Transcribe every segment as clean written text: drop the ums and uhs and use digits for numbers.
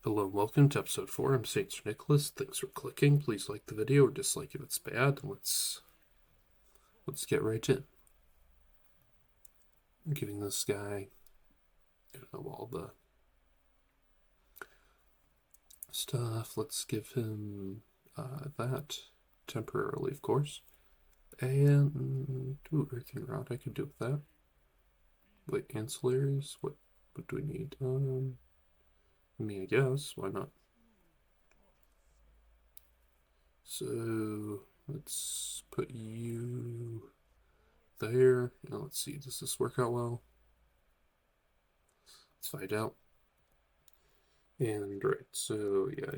Hello and welcome to episode 4. I'm Sayl the Faithless. Thanks for clicking. Please like the video or dislike if it's bad. Let's get right in. I'm giving this guy, all the stuff. Let's give him that temporarily, of course. And Earthing Rod, I could do with that. Wait, ancillaries? What do we need? I guess. Why not? So let's put you there. Now let's see, does this work out well? Let's find out. And right, so yeah,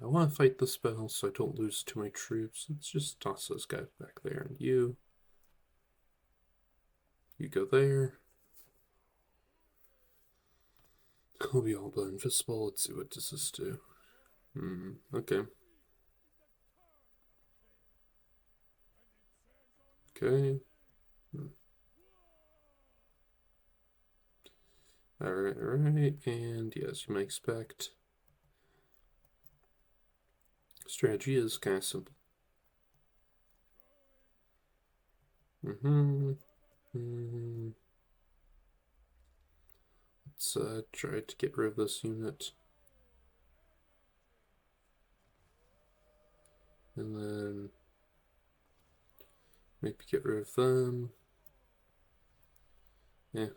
I want to fight the spell so I don't lose too many troops. Let's just toss those guys back there. And you go there. We'll be all but invisible. Let's see, what does this do? Okay. Okay. Alright, and yes, you may expect. Strategy is kind of simple. Let's try to get rid of this unit. And then maybe get rid of them. Yeah.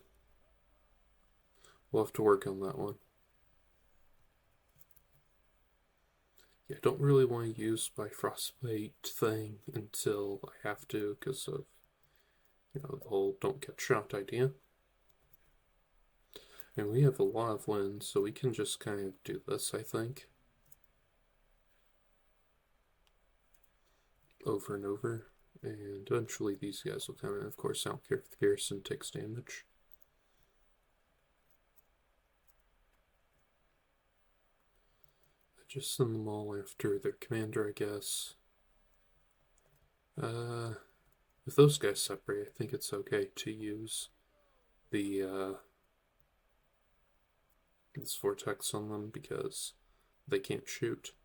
We'll have to work on that one. Yeah, I don't really want to use my frostbite thing until I have to because of, the whole don't get shot idea. And we have a lot of wins, so we can just kind of do this, I think. Over and over. And eventually these guys will come in. Of course, I don't care if the garrison takes damage. Just send them all after their commander, I guess. If those guys separate, I think it's okay to use the this vortex on them because they can't shoot.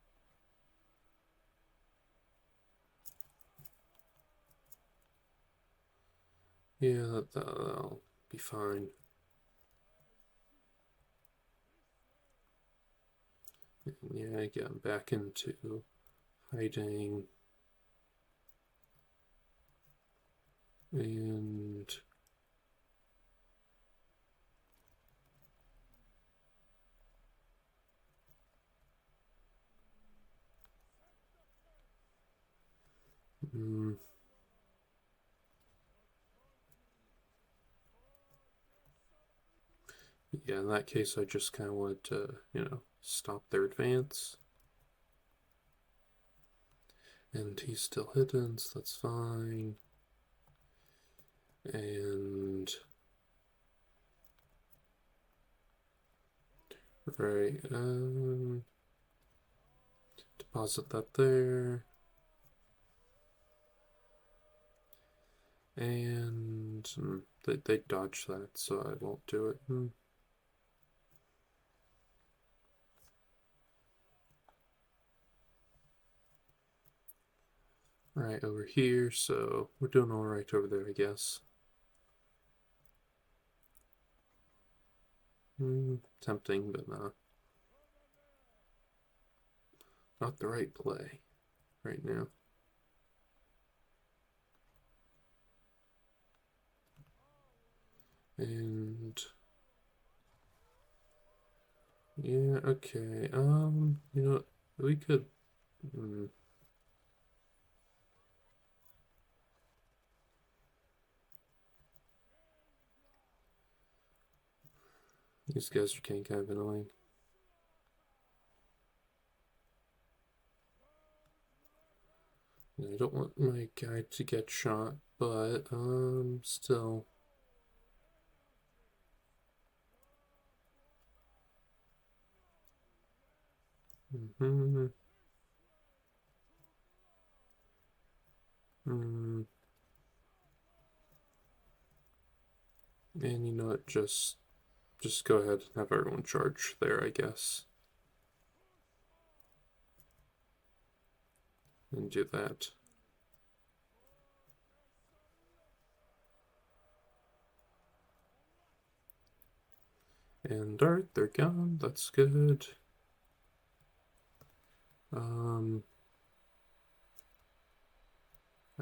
Yeah, that'll be fine. Yeah, get them back into hiding. And yeah, in that case, I just kind of wanted to, stop their advance. And he's still hidden, so that's fine. And right, deposit that there. And they dodge that, so I won't do it. Right over here, so we're doing all right over there, I guess. Tempting, but not the right play right now. And yeah, okay. We could. These guys are getting kind of annoying. I don't want my guy to get shot, but still. And just go ahead and have everyone charge there, I guess. and do that. And alright, they're gone. That's good.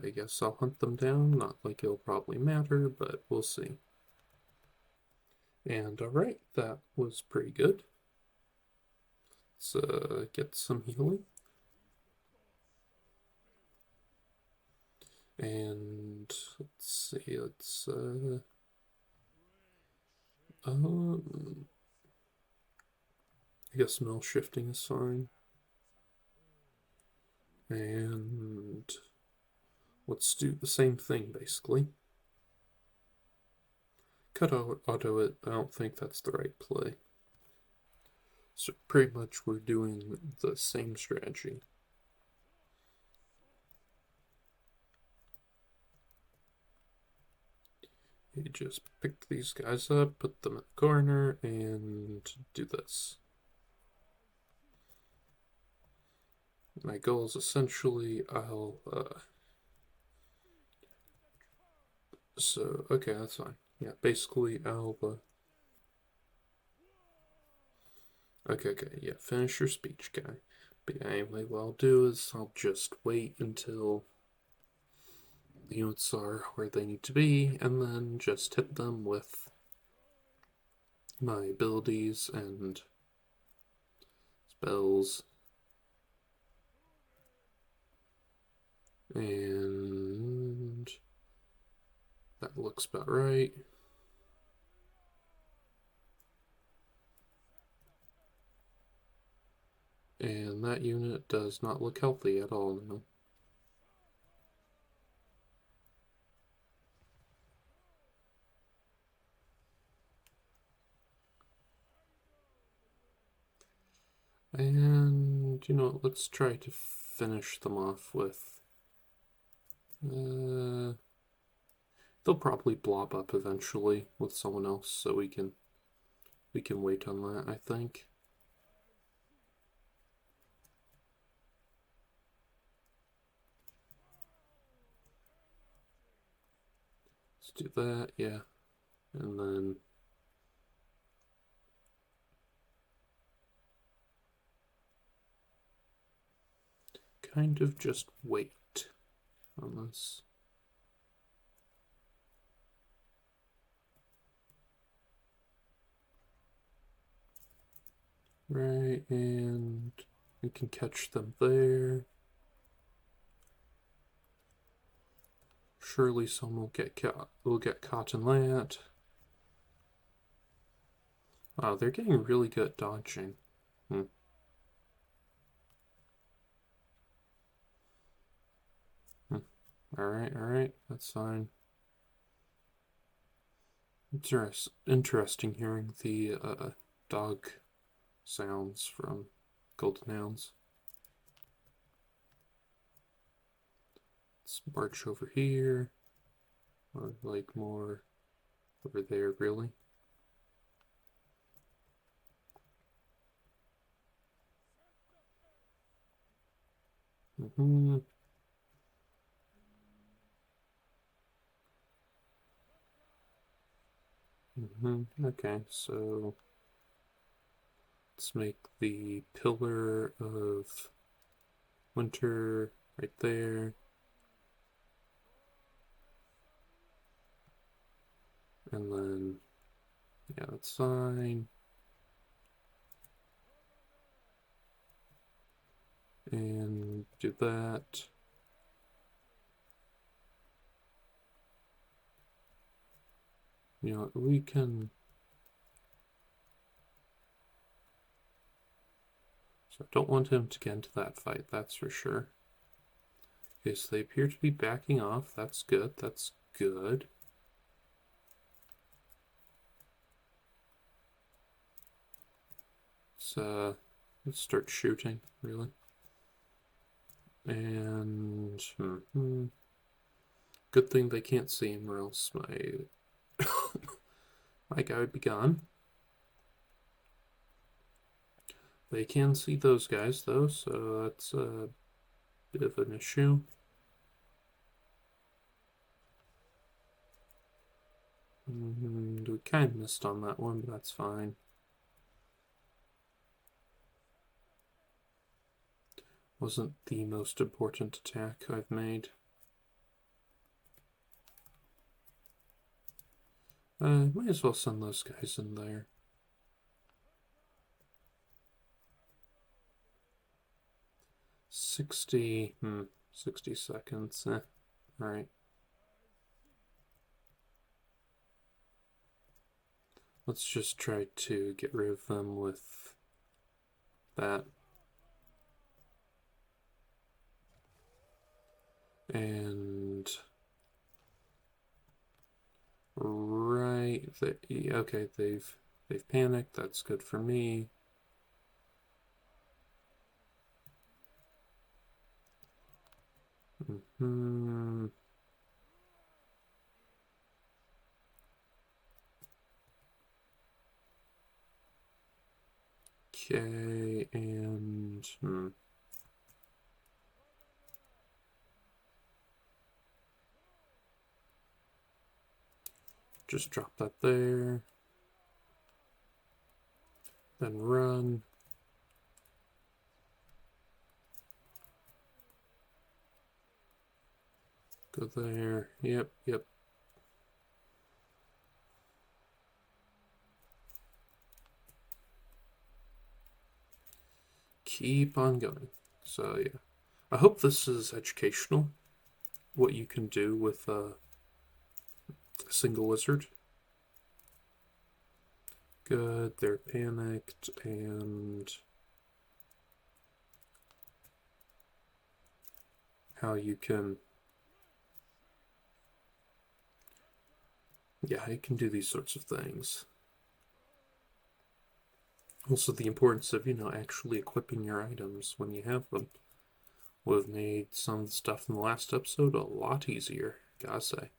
I guess I'll hunt them down. Not like it'll probably matter, but we'll see. And alright, that was pretty good. Let's get some healing. And let's see, I guess mill shifting is fine. And let's do the same thing, basically. Cut auto it. I don't think that's the right play. So pretty much we're doing the same strategy. You just pick these guys up, put them in the corner, and do this. My goal is essentially so, okay, that's fine. Yeah, basically okay, yeah, finish your speech, guy. But yeah, anyway, what I'll do is I'll just wait until the units are where they need to be, and then just hit them with my abilities and spells. And that looks about right. And that unit does not look healthy at all now. And, you know, let's try to finish them off with... they'll probably blob up eventually with someone else, so we can wait on that, I think. Let's do that, yeah. And then... kind of just wait on this. Right, and we can catch them there. Surely someone will get caught in that. Wow, they're getting really good at dodging. Alright, that's fine. Interesting hearing the dog sounds from Golden Hounds. Let's march over here. Or like more over there, really. Okay, so let's make the pillar of winter right there. And then, yeah, that's fine. And do that. You know, we can... So I don't want him to get into that fight, that's for sure. Okay, so they appear to be backing off. That's good, that's good. Let's start shooting, really. And... good thing they can't see him, or else my... my guy would be gone. They can see those guys, though, so that's bit of an issue. We kind of missed on that one, but that's fine. Wasn't the most important attack I've made. Might as well send those guys in there. $60 seconds. Alright. Let's just try to get rid of them with that. And right, okay, they've panicked. That's good for me. Okay, and just drop that there. Then run. Go there. Yep. Keep on going. So yeah, I hope this is educational. What you can do with a single wizard. Good, they're panicked, and how you can, yeah, you can do these sorts of things. Also, the importance of, actually equipping your items when you have them would have made some of the stuff in the last episode a lot easier, gotta say.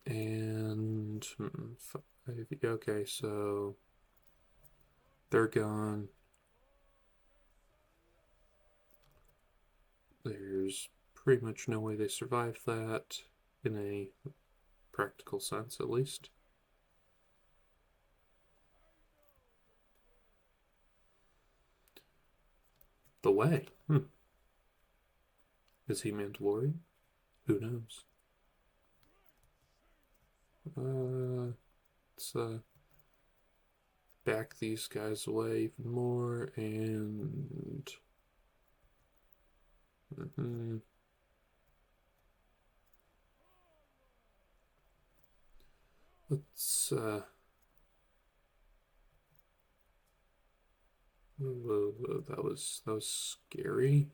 And okay, so they're gone. There's pretty much no way they survive that, in a practical sense at least. The way. Is he Mandalorian? Who knows? Let's back these guys away even more, and let's whoa, that was scary.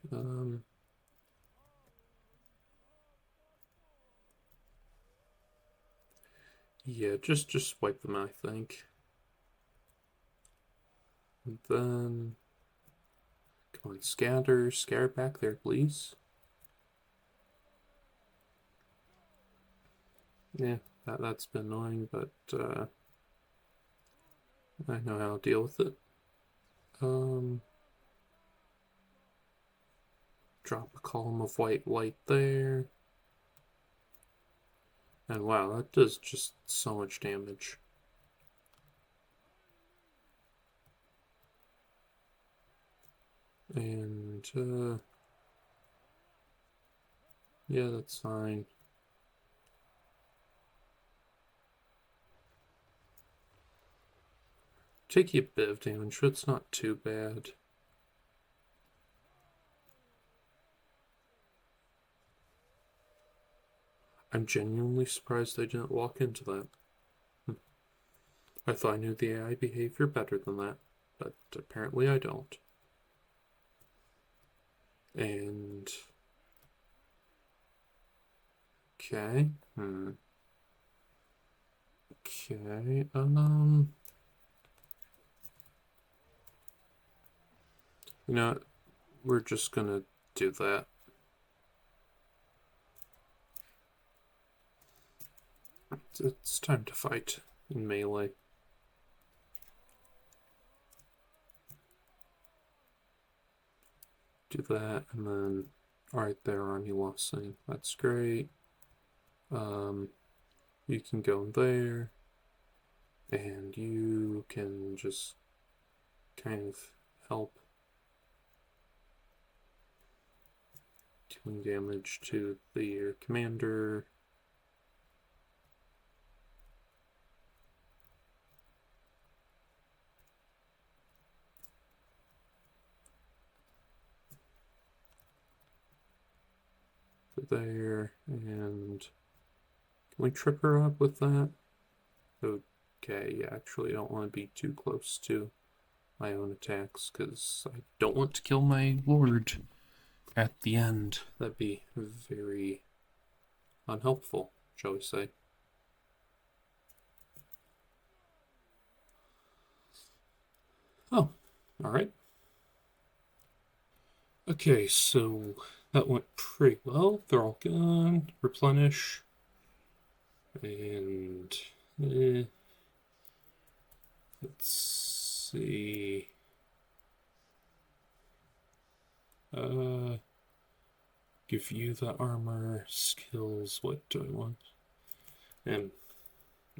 Yeah, just wipe them out, I think. And then come on, scatter back there, please. Yeah, that's been annoying, but I know how to deal with it. Drop a column of white light there. And wow, that does just so much damage. And yeah, that's fine. Take you a bit of damage, but it's not too bad. I'm genuinely surprised I didn't walk into that. I thought I knew the AI behavior better than that, but apparently I don't. And okay, okay, we're just gonna do that. It's time to fight in melee. do that, and then, alright, there, army lossing. That's great. You can go there, and you can just kind of help dealing damage to your commander. There, and can we trip her up with that? Okay, yeah, actually I don't want to be too close to my own attacks, because I don't want to kill my lord at the end. That'd be very unhelpful, shall we say. Oh, alright. Okay, so that went pretty well. They're all gone. Replenish. And let's see. Give you the armor skills. What do I want? And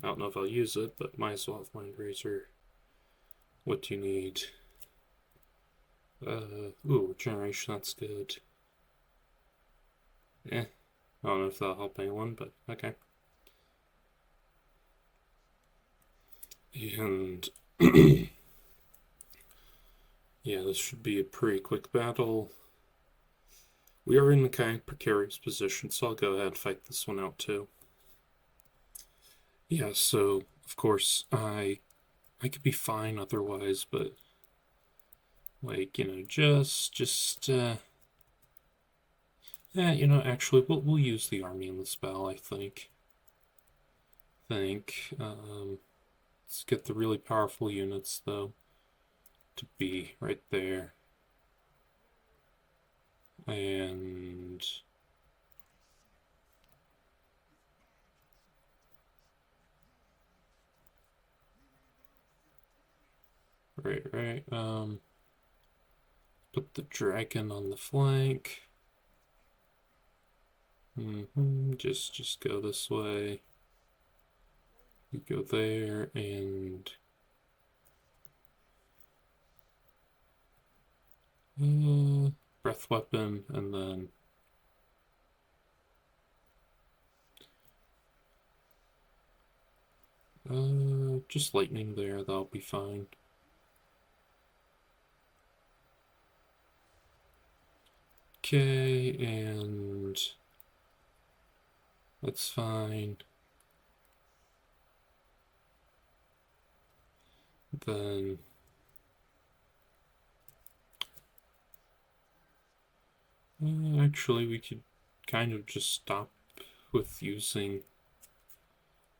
I don't know if I'll use it, but might as well have Mind Razor. What do you need? Ooh, Generation, that's good. I don't know if that'll help anyone, but okay. And yeah, this should be a pretty quick battle. We are in a kind of precarious position, so I'll go ahead and fight this one out too. Yeah, so of course I could be fine otherwise, but like, you know, yeah, you know, actually we'll use the army in this battle, I think. Let's get the really powerful units though to be right there. And right. Put the dragon on the flank. Just go this way. You go there, and breath weapon, and then just lightning there. That'll be fine. Okay, and that's fine. Then actually we could kind of just stop with using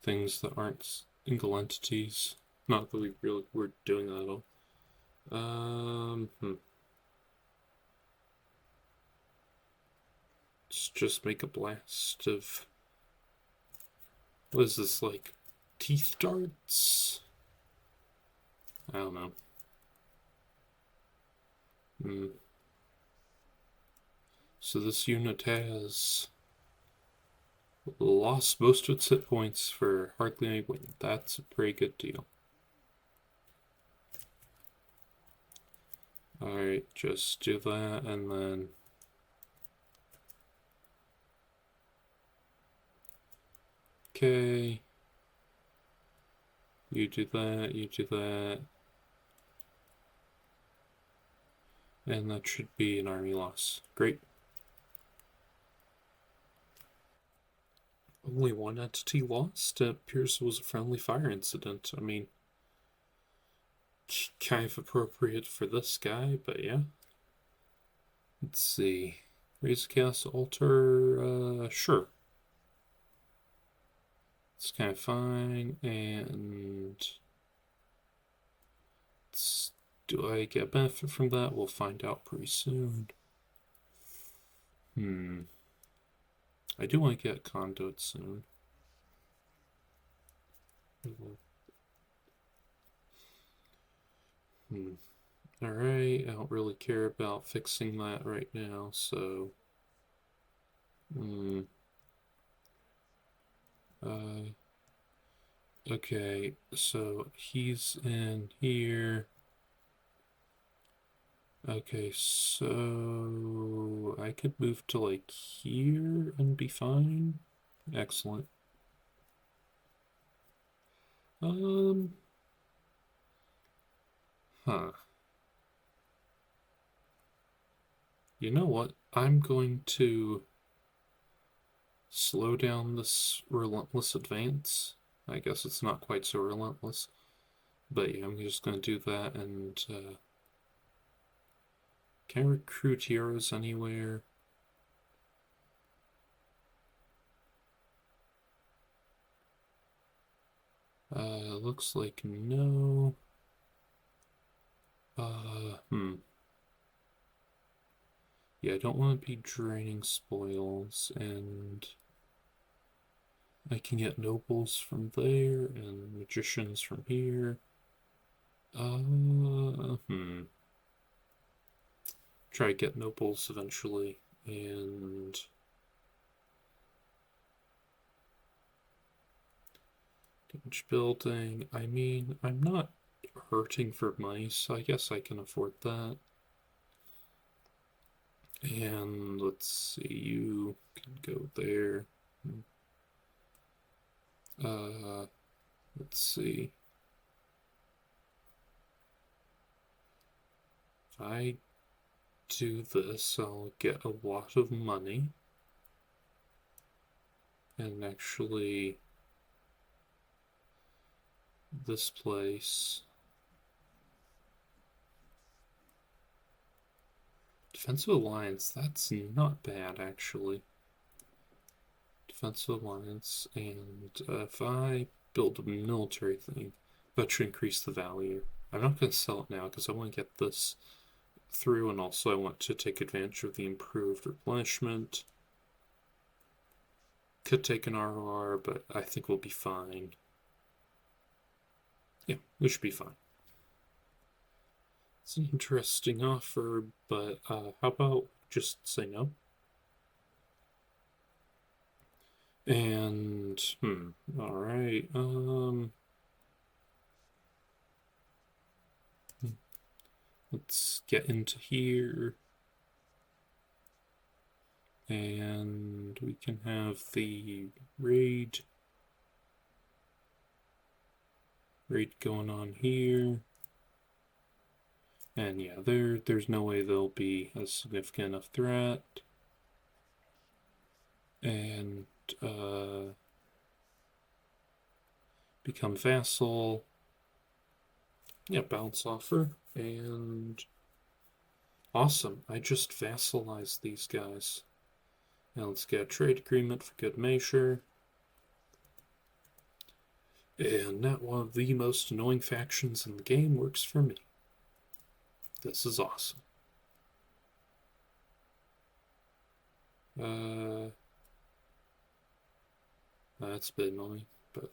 things that aren't single entities. Not that we really were doing that at all. Let's just make a blast of, what is this, like teeth darts? I don't know. So this unit has lost most of its hit points for hardly any win. That's a pretty good deal. Alright, just do that, and then okay. You do that, you do that. And that should be an army loss. Great. Only one entity lost? It appears it was a friendly fire incident. I mean, kind of appropriate for this guy, but yeah. Let's see. Raise chaos altar, sure. It's kind of fine, and do I get benefit from that? We'll find out pretty soon. I do want to get conduit soon. Alright, I don't really care about fixing that right now, so... Uh, okay, so he's in here. Okay, so I could move to like here and be fine. Excellent. Um, huh. You know what? I'm going to slow down this relentless advance. I guess it's not quite so relentless. But yeah, I'm just going to do that and can I recruit heroes anywhere? Looks like no. Yeah, I don't want to be draining spoils, and I can get nobles from there and magicians from here. Uh, hmm. Try to get nobles eventually, and damage building. I mean, I'm not hurting for money, so I guess I can afford that. And let's see, you can go there. Let's see. If I do this, I'll get a lot of money. And actually, this place. Defensive Alliance, that's not bad, actually. Defensive Alliance, and if I build a military thing, that should increase the value. I'm not going to sell it now because I want to get this through, and also I want to take advantage of the improved replenishment. Could take an RR, but I think we'll be fine. Yeah, we should be fine. It's an interesting offer, but how about just say no? And, alright, let's get into here. And we can have the raid going on here. And yeah, there's no way they'll be a significant enough threat. And become vassal. Yeah, bounce offer. And awesome. I just vassalized these guys. Now let's get a trade agreement for good measure. And not one of the most annoying factions in the game works for me. This is awesome. That's a bit annoying, but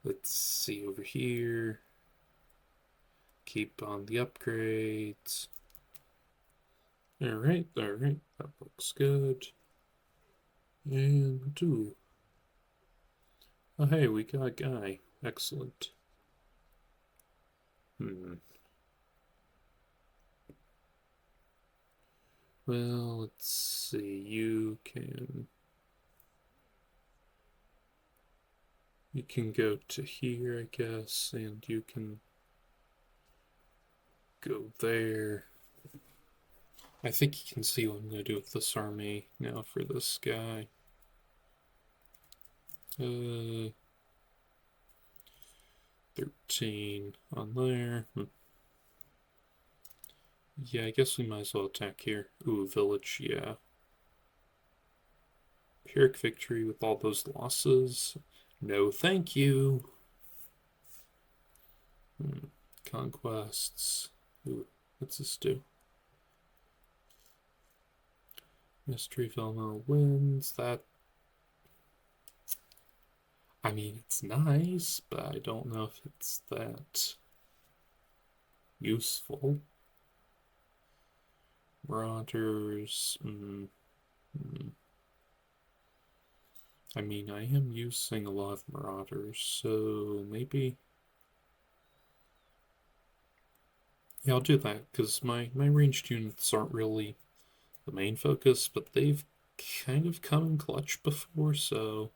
let's see over here. Keep on the upgrades. Alright, that looks good. And do. Oh, hey, we got a guy. Excellent. Well, let's see. You can go to here, I guess, and you can go there. I think you can see what I'm going to do with this army now for this guy. 13 on there. Yeah, I guess we might as well attack here. Ooh, village, yeah. Pyrrhic victory with all those losses. No, thank you. Conquests. Ooh, what's this do? Mystery Velma wins. That. I mean, it's nice, but I don't know if it's that useful. Marauders. I mean, I am using a lot of marauders, so maybe. Yeah, I'll do that, because my ranged units aren't really the main focus, but they've kind of come in clutch before, so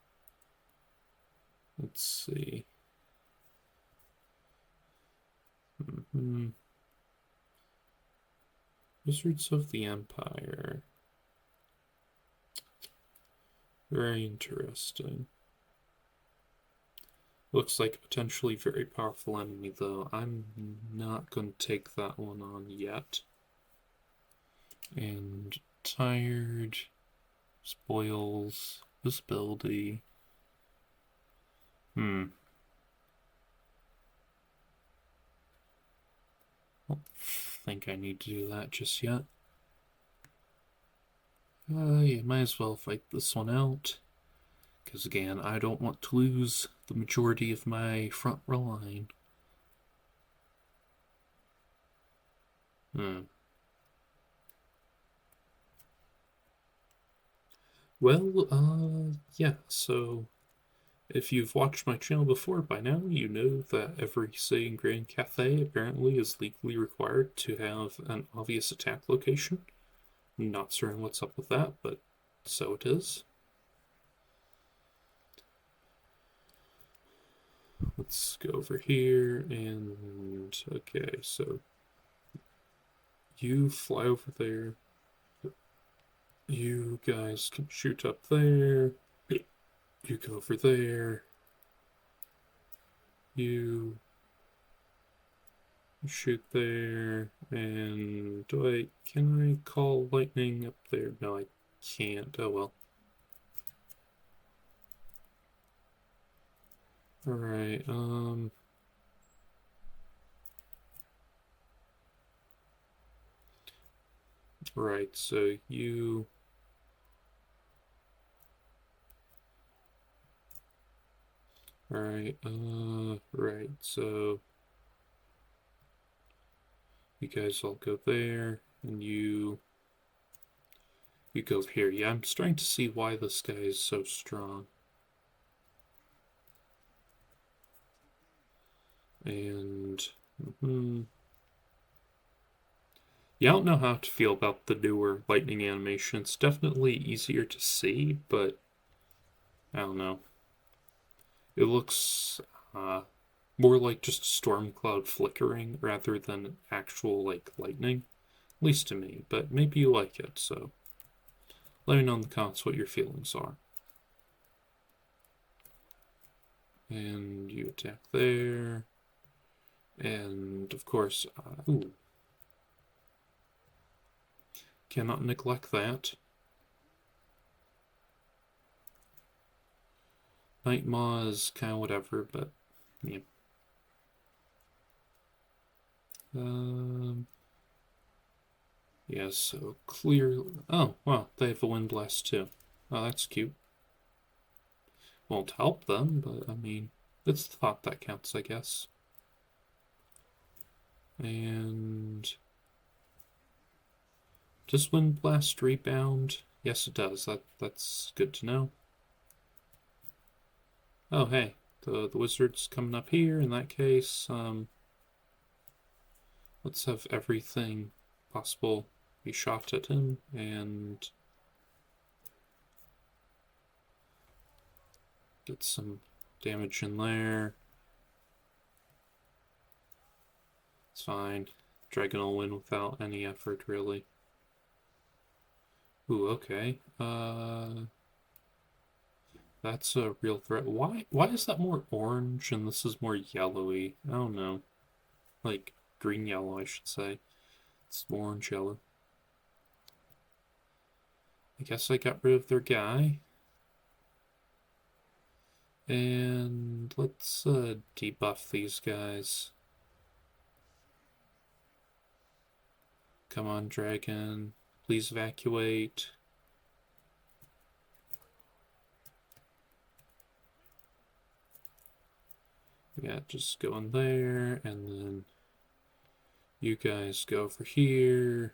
let's see. Wizards of the Empire. Very interesting. Looks like a potentially very powerful enemy, though. I'm not going to take that one on yet. And tired, spoils, visibility. Don't think I need to do that just yet. Yeah, might as well fight this one out. Because again, I don't want to lose the majority of my front row line. Well, yeah, so if you've watched my channel before by now, you know that every city in Grand Cathay apparently is legally required to have an obvious attack location. I'm not certain what's up with that, but so it is. Let's go over here and okay, so you fly over there. You guys can shoot up there. You go over there. You shoot there. And can I call lightning up there? No, I can't. Oh well. Alright, right, so you Alright, right, so you guys all go there, and you go here. Yeah, I'm starting to see why this guy is so strong. And, yeah, I don't know how to feel about the newer lightning animation. It's definitely easier to see, but I don't know. It looks more like just a storm cloud flickering rather than actual like lightning, at least to me. But maybe you like it, so let me know in the comments what your feelings are. And you attack there, and of course, ooh, cannot neglect that. Night Maw is kind of whatever, but yeah. Yeah, so clear. Oh, wow, they have a wind blast too. Oh, that's cute. Won't help them, but I mean, it's the thought that counts, I guess. And does wind blast rebound? Yes, it does. That's good to know. Oh, hey, the wizard's coming up here. In that case, let's have everything possible be shot at him and get some damage in there. It's fine. Dragon will win without any effort, really. Ooh, okay. That's a real threat. Why is that more orange and this is more yellowy? I don't know. Like green yellow, I should say. It's more orange yellow. I guess I got rid of their guy. And let's debuff these guys. Come on, dragon. Please evacuate. Yeah, just go in there, and then You guys go over here.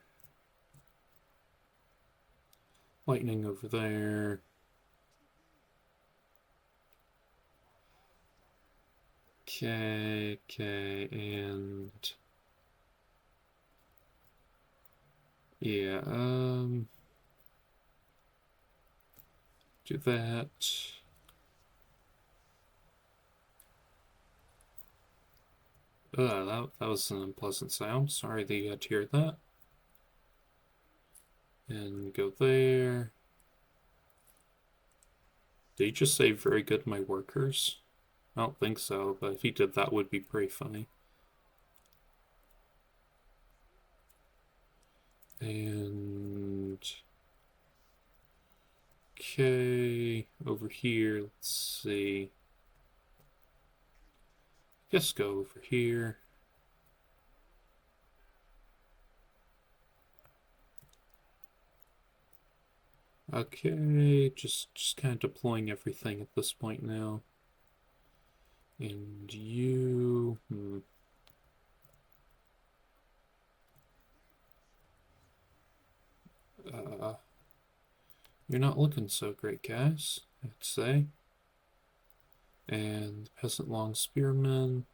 Lightning over there. Okay, and yeah, do that. That was an unpleasant sound. Sorry that you had to hear that. And go there. Did he just say very good, my workers? I don't think so, but if he did, that would be pretty funny. And okay, over here, let's see. I guess go over here. Okay, just kind of deploying everything at this point now. And you, you're not looking so great, guys, I'd say. And peasant long spearmen.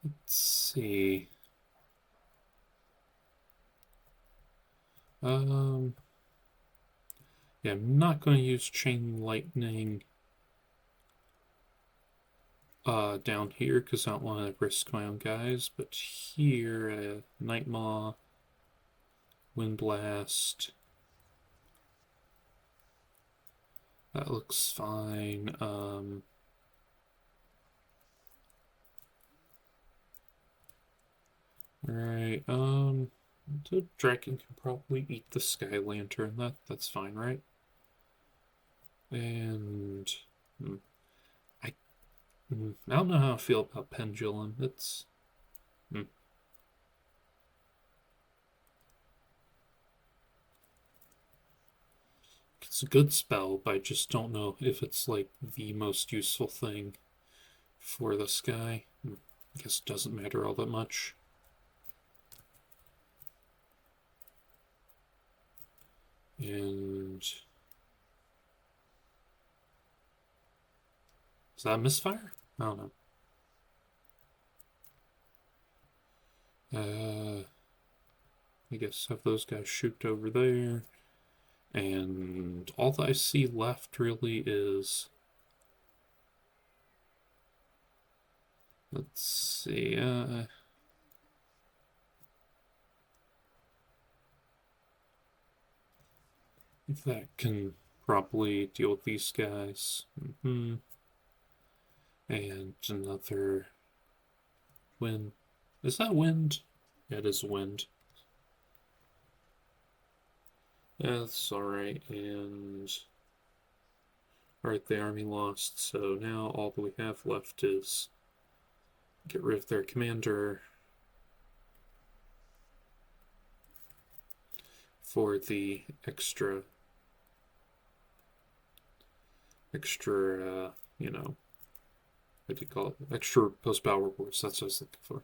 Let's see. Yeah, I'm not going to use chain lightning down here because I don't want to risk my own guys, but here, Night Maw, Wind Blast, that looks fine. Alright, the dragon can probably eat the Sky Lantern, that's fine, right? And I don't know how I feel about Pendulum. It's it's a good spell, but I just don't know if it's like the most useful thing for this guy. I guess it doesn't matter all that much. And is that a misfire? I don't know. I guess have those guys shoot over there. And all that I see left really is... Let's see, if that can properly deal with these guys. And another wind. Is that wind? Yeah, it is wind. That's alright, and... Alright, the army lost, so now all that we have left is get rid of their commander for the extra, you know, what do you call it? Extra post-battle rewards, that's what I was looking for.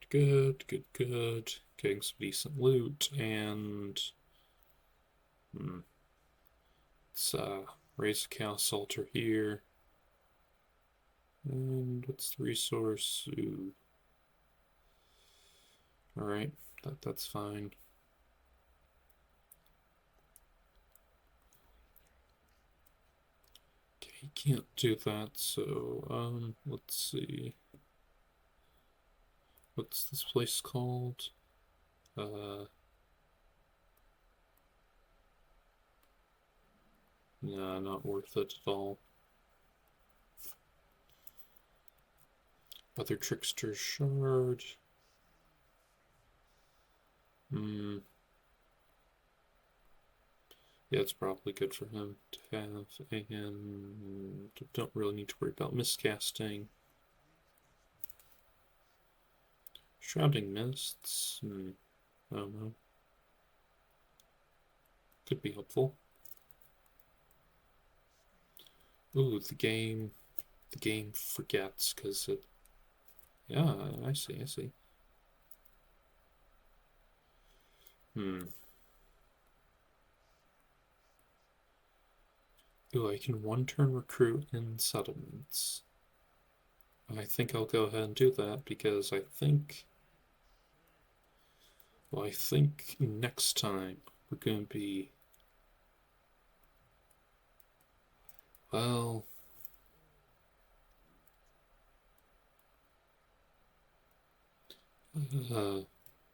Good. Getting some decent loot, and let's raise a chaos altar here. And what's the resource? Ooh. Alright, that's fine. Okay, you can't do that, so let's see. What's this place called? Nah, not worth it at all. Other Trickster Shard. Yeah, it's probably good for him to have, and don't really need to worry about miscasting. Shrouding Mists. I don't know. Could be helpful. Ooh, the game the game forgets because it. Yeah, I see, I see. Hmm. Ooh, I can one turn recruit in settlements. I think I'll go ahead and do that because I think. Well, I think next time we're going to be. Well.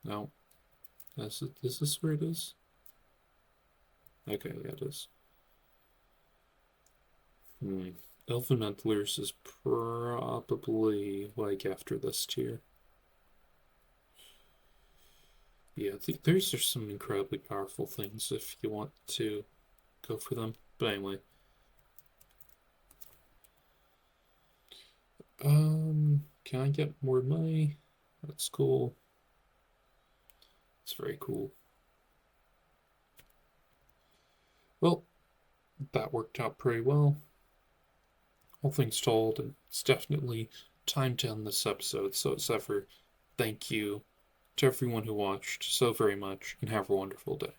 No. Is this where it is? Okay, yeah, it is. Hmm. Elementals is probably like after this tier. Yeah, there's just some incredibly powerful things if you want to go for them. But anyway, can I get more money? That's cool. It's very cool. Well, that worked out pretty well. All things told, it's definitely time to end this episode. So, as ever, thank you to everyone who watched so very much, and have a wonderful day.